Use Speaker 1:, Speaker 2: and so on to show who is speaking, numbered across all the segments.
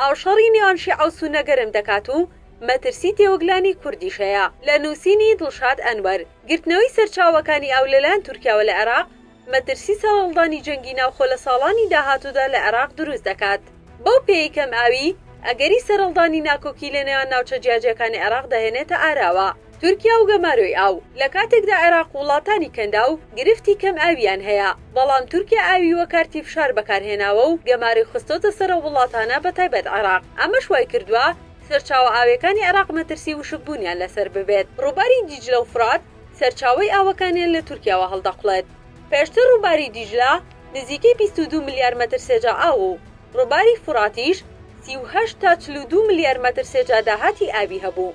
Speaker 1: ئاوشەڕی نێوان شیعە و سونە گەرم دەکات و مەترسی تێوەگلانی کوردیش هەیە. لە نووسینی دڵشاد ئەنوەر گرتنەوەی سەرچاوەکانی ئاو لەلایەن تورکیاوە لە عێراق مەترسی سەرهەڵدانی جەنگی ناوخۆ لە ساڵانی داهاتوودا لە عێراق دروست دەکات. بەو پێی کەم ئاوی ئەگەری سەرهەڵدانی ناکۆکی لە نێوان ناوچە جیاجەکانی عێراق دەهێنێتە ئاراوە. تورکیا و گەماروی ئاو لە کاتێکدا عێراق وڵاتانی کەندا و گرفتی کەم ئاویان هەیە، بەڵام تورکیا ئاوی وە کارتی فشار بەکارهێناوە و گەماروی خستۆتە سەرە وڵاتانە بەتایبەت عێراق. ئەمەش وای کردووە سەرچاوە ئاوەکانی عێراق مەترسی وشکبوونیان لەسەر ببێت. ڕووباری دیجلە و فرات سەرچاوەی ئاوەکانیان لە تورکیاوە هەڵدەقڵێت. پێشتر ڕووباری دیجلە نزیکەی 22 ملیار مەتر سێجا ئاو و ڕووباری فراتیش 38 تا 42 ملیار مەتر سێجا داهاتی ئاوی هەبوو.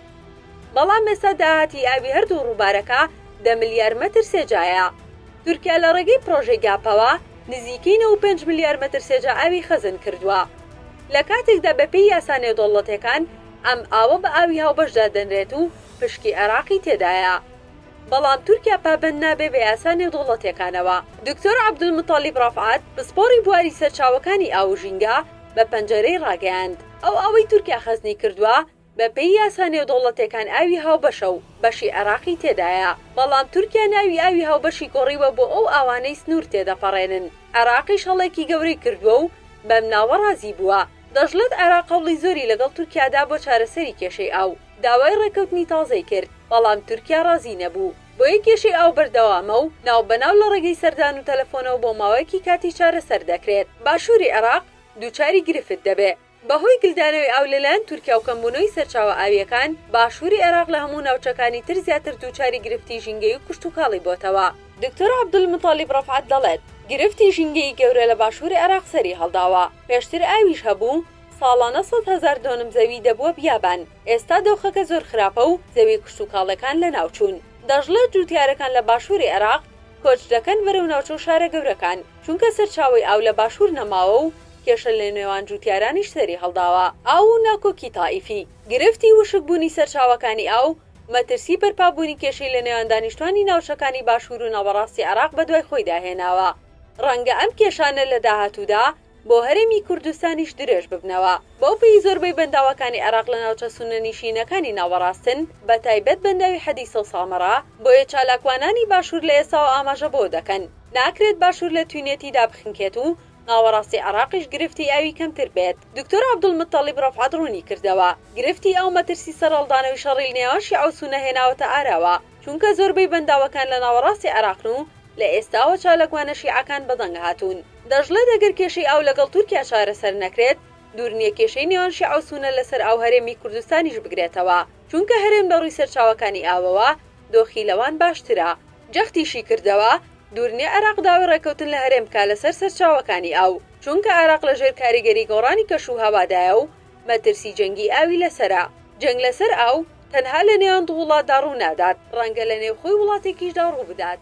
Speaker 1: بەڵام ئێستا داهاتی ئاوی هەردوو ڕووبارەکە 10 ملیار مەتر سێجایە. تورکیا لە ڕێگەی پرۆژەی گاپەوە نزیکەی 95 ملیار مەتر سێجا ئاوی خەزن کردووە. لە کاتێکدا بەپێی یاسانەی دەوڵەتەکان ئەم ئاوە بە ئاوی هاوبەشدا دەنرێت و پشکی عێراقی تێدایە، بەڵام تورکیا پابند نابێ بە یاسانەی دەوڵەتەکانەوە. دکتۆر عەبدولمتالیب ڕەفعات پسپۆڕی بواری سەرچاوەکانی ئاو ژینگە بە پەنجەرەی ڕاگەیاند. ئەو ئاوەی تورکیا خەزنی کردووە بەپێی یاسانەی دەوڵەتەکان ئاوی هاوبەشە و بەشی عێراقی تێدایە، بەڵام تورکیا ناوی ئاوی هاوبەشی گۆڕیوە بۆ ئەو ئاوانەی سنوور تێدەپەڕێنن. عێراقیش هەڵێکی گەورەی کردووە و بەم ناوە ڕازی بووە. دەژڵێت عێراق هەوڵی زۆری لەگەڵ تورکیادا بۆ چارەسەری کێشەی ئاو داوای ڕێکەوتنی تازەی کرد، بەڵام تورکیا ڕازی نەبوو. بۆیە کێشەی ئاو بەردەوامە و ناوبەناو لە ڕێگەی سەردان و تەلەفۆنەوە بۆ ماوەیەکی کاتی چارەسەر دەکرێت. باشووری عێراق دووچاری گرفت دەبێت. بەهۆی گلدانەوەی ئاو لەلایەن تورکیا و کەمبوونەوەی سەرچاوە ئاویەکان باشووری عێراق لە هەموو ناوچەکانی تر زیاتر دووچاری گرفتی ژینگەی و کشتوکاڵی بۆتەوە. دکتۆر عەبدولمتالیب ڕەفعات دەڵێت گرفتی ژینگەی گەورە لە باشووری عێراق سەری هەڵداوە. پێشتر ئاویش هەبوو ساڵانە 100,000 دۆنم زەوی دەبووە بیابان. ئێستا دۆخەکە زۆر خراپە و زەوی کشتوکاڵەکان لە ناوچوون. دەژڵێت جوتیارەکان لە باشووری عێراق کۆچ دەکەن بەرەو ناوچە و شارە گەورەکان، چونکە سەرچاوەی ئاو لە باشوور نەماوە و کێشە لە نێوان جوتیارانیش سەری هەڵداوە. ئاو و ناکۆکی تائیفی گرفتی وشکبوونی سەرچاوەکانی ئاو مەترسی بەرپابوونی کێشەی لە نێوان دانیشتوانی ناوچەکانی باشوور و ناوەڕاستی عێراق بەدوای خۆی داهێناوە. ڕەنگە ئەم کێشانە لە داهاتوودا بۆ هەرێمی کوردستانیش درێژ ببنەوە. بەو پێی زۆربەی بەنداوەکانی عێراق لە ناوچە سونەنشینەکانی ناوەڕاستن، بە تایبەت بەنداوی حەدیسە و سامەڕا، بۆیە چالاکوانانی باشوور لە ئێستاوە ئاماژە بۆ دەکەن ناکرێت باشوور لە توینێتیدا بخنکێت و ناوەڕاستی عێراقیش گرفتی ئاوی کەمتر بێت. دکتۆر عەبدولمتالیب ڕەفعات ڕوونی کردەوە گرفتی ئەو مەترسی سەرهەڵدانەوەی شەڕی نێوان شیعە و سونە هێناوەتە ئاراوە، چونکە زۆربەی بەنداوەکان لە ناوەڕاستی عێراقن و لە ئێستاوە چالاکوانە شیعەکان بەدەنگ هاتوون. دەژڵێت ئەگەر کێشەی ئاو لەگەڵ تورکیا چارەسەر نەکرێت، دوور نییە کێشەی نێوان شیعە و سونە لەسەر ئاو هەرێمی کوردستانیش بگرێتەوە، چونکە هەرێم لە ڕووی سەرچاوەکانی ئاوەوە دۆخی لەوان باشترە. جەختیشی کردەوە دوور نییە عێراق داوای ڕێکەوتن لە هەرێم بکات لەسەر سەرچاوەکانی ئاو، چونکە عێراق لەژێر کاریگەری گۆڕانی کەش و هەوادایە و مەترسی جەنگی ئاوی لەسەرە. جەنگ لەسەر ئاو تەنها لە نێوان دوو وڵاتدا ڕوو نادات، ڕەنگە لە نێو خۆی وڵاتێکیشدا ڕوو بدات.